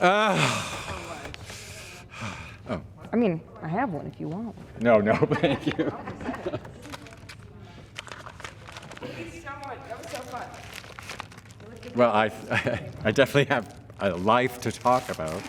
Oh. I mean, I have one if you want one. No, thank you. Thank you so much. That was so fun. Well, I definitely have a life to talk about.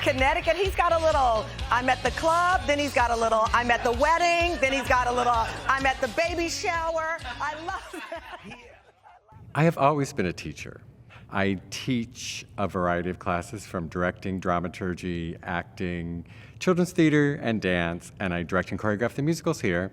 Connecticut. He's got a little, I'm at the club, then he's got a little, I'm at the wedding, then he's got a little, I'm at the baby shower. I love that. I have always been a teacher. I teach a variety of classes from directing, dramaturgy, acting, children's theater, and dance, and I direct and choreograph the musicals here.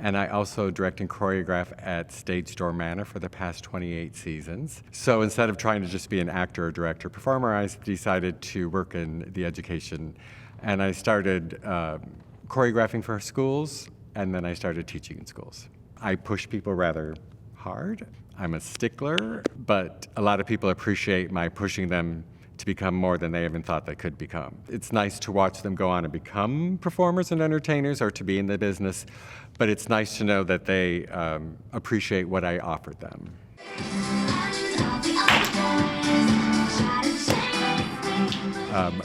And I also direct and choreograph at Stage Door Manor for the past 28 seasons. So instead of trying to just be an actor or director performer, I decided to work in the education. And I started choreographing for schools, and then I started teaching in schools. I push people rather hard. I'm a stickler, but a lot of people appreciate my pushing them to become more than they even thought they could become. It's nice to watch them go on and become performers and entertainers or to be in the business, but it's nice to know that they appreciate what I offered them.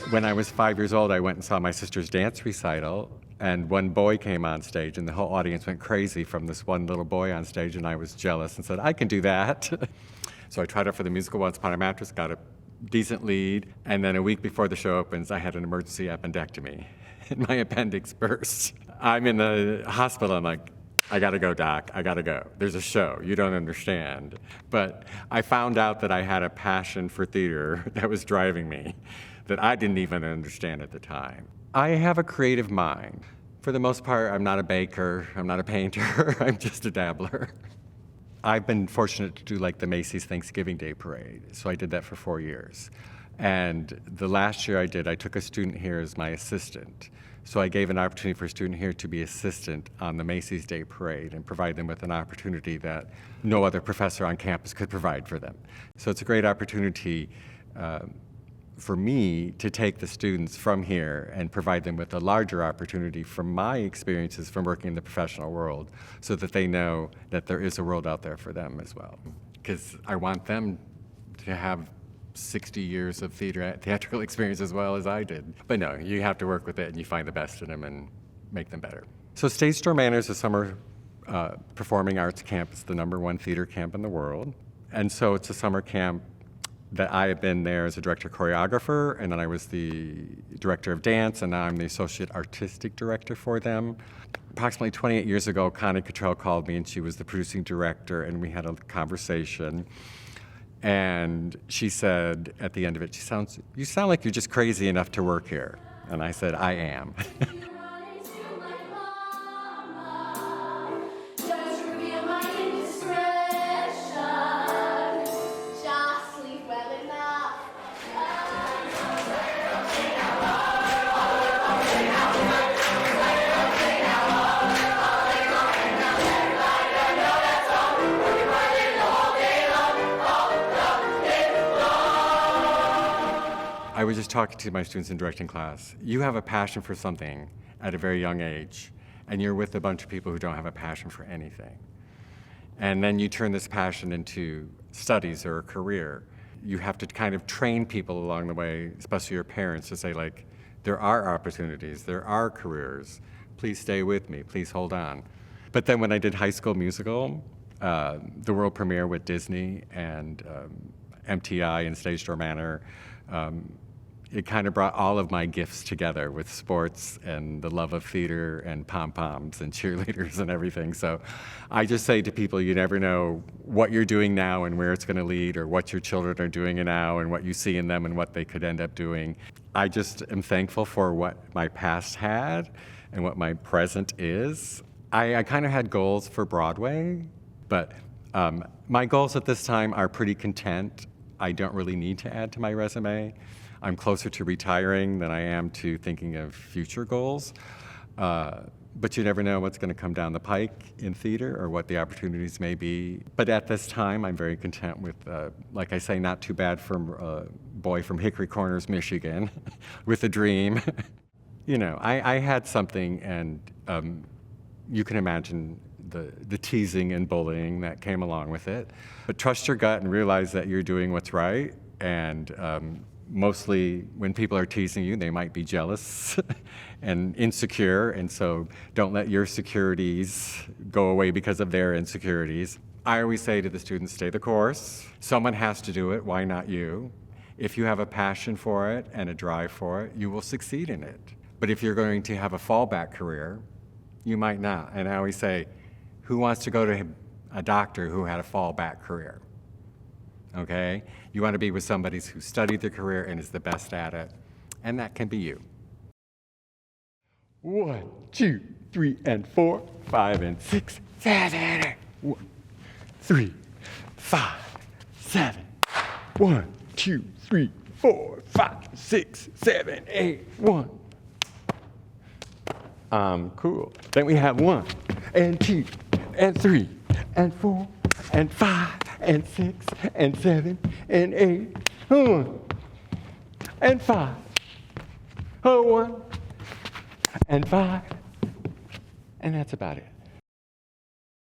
When I was 5 years old, I went and saw my sister's dance recital, and one boy came on stage, and the whole audience went crazy from this one little boy on stage, and I was jealous and said, I can do that. So I tried out for the musical Once Upon a Mattress, got a decent lead, and then a week before the show opens, I had an emergency appendectomy, and my appendix burst. I'm in the hospital, I'm like, I gotta go, doc, I gotta go. There's a show, you don't understand. But I found out that I had a passion for theater that was driving me, that I didn't even understand at the time. I have a creative mind. For the most part, I'm not a baker, I'm not a painter, I'm just a dabbler. I've been fortunate to do like the Macy's Thanksgiving Day Parade, so I did that for 4 years. And the last year I did, I took a student here as my assistant. So I gave an opportunity for a student here to be assistant on the Macy's Day Parade and provide them with an opportunity that no other professor on campus could provide for them. So it's a great opportunity for me to take the students from here and provide them with a larger opportunity from my experiences from working in the professional world so that they know that there is a world out there for them as well. Because I want them to have 60 years of theatrical experience as well as I did. But no, you have to work with it and you find the best in them and make them better. So Stage Door Manor is a summer performing arts camp. It's the #1 theater camp in the world. And so it's a summer camp that I have been there as a director choreographer, and then I was the director of dance, and now I'm the associate artistic director for them. Approximately 28 years ago, Connie Cottrell called me, and she was the producing director, and we had a conversation. And she said at the end of it, you sound like you're just crazy enough to work here. And I said, I am. I was just talking to my students in directing class. You have a passion for something at a very young age, and you're with a bunch of people who don't have a passion for anything. And then you turn this passion into studies or a career. You have to kind of train people along the way, especially your parents, to say, like, there are opportunities, there are careers. Please stay with me, please hold on. But then when I did High School Musical, the world premiere with Disney and MTI and Stage Door Manor, it kind of brought all of my gifts together with sports and the love of theater and pom-poms and cheerleaders and everything. So I just say to people, you never know what you're doing now and where it's going to lead, or what your children are doing now and what you see in them and what they could end up doing. I just am thankful for what my past had and what my present is. I kind of had goals for Broadway, but my goals at this time are pretty content. I don't really need to add to my resume. I'm closer to retiring than I am to thinking of future goals. But you never know what's going to come down the pike in theater or what the opportunities may be. But at this time, I'm very content with, like I say, not too bad for a boy from Hickory Corners, Michigan, with a dream. You know, I had something, and you can imagine the teasing and bullying that came along with it. But trust your gut and realize that you're doing what's right. And mostly when people are teasing you, they might be jealous and insecure. And so don't let your securities go away because of their insecurities. I always say to the students, stay the course. Someone has to do it. Why not you? If you have a passion for it and a drive for it, you will succeed in it. But if you're going to have a fallback career, you might not. And I always say, who wants to go to a doctor who had a fallback career? Okay? You want to be with somebody who studied the career and is the best at it, and that can be you. 1, 2, 3, and 4, 5, and 6, 7, 8. 1, 3, 5, 7. 1, 2, 3, 4, 5, 6, 7, 8. 1. Cool. Then we have 1, and 2, and 3, and 4, and 5, and 6, and 7, and 8. 1, and 5. 1, and 5. And that's about it.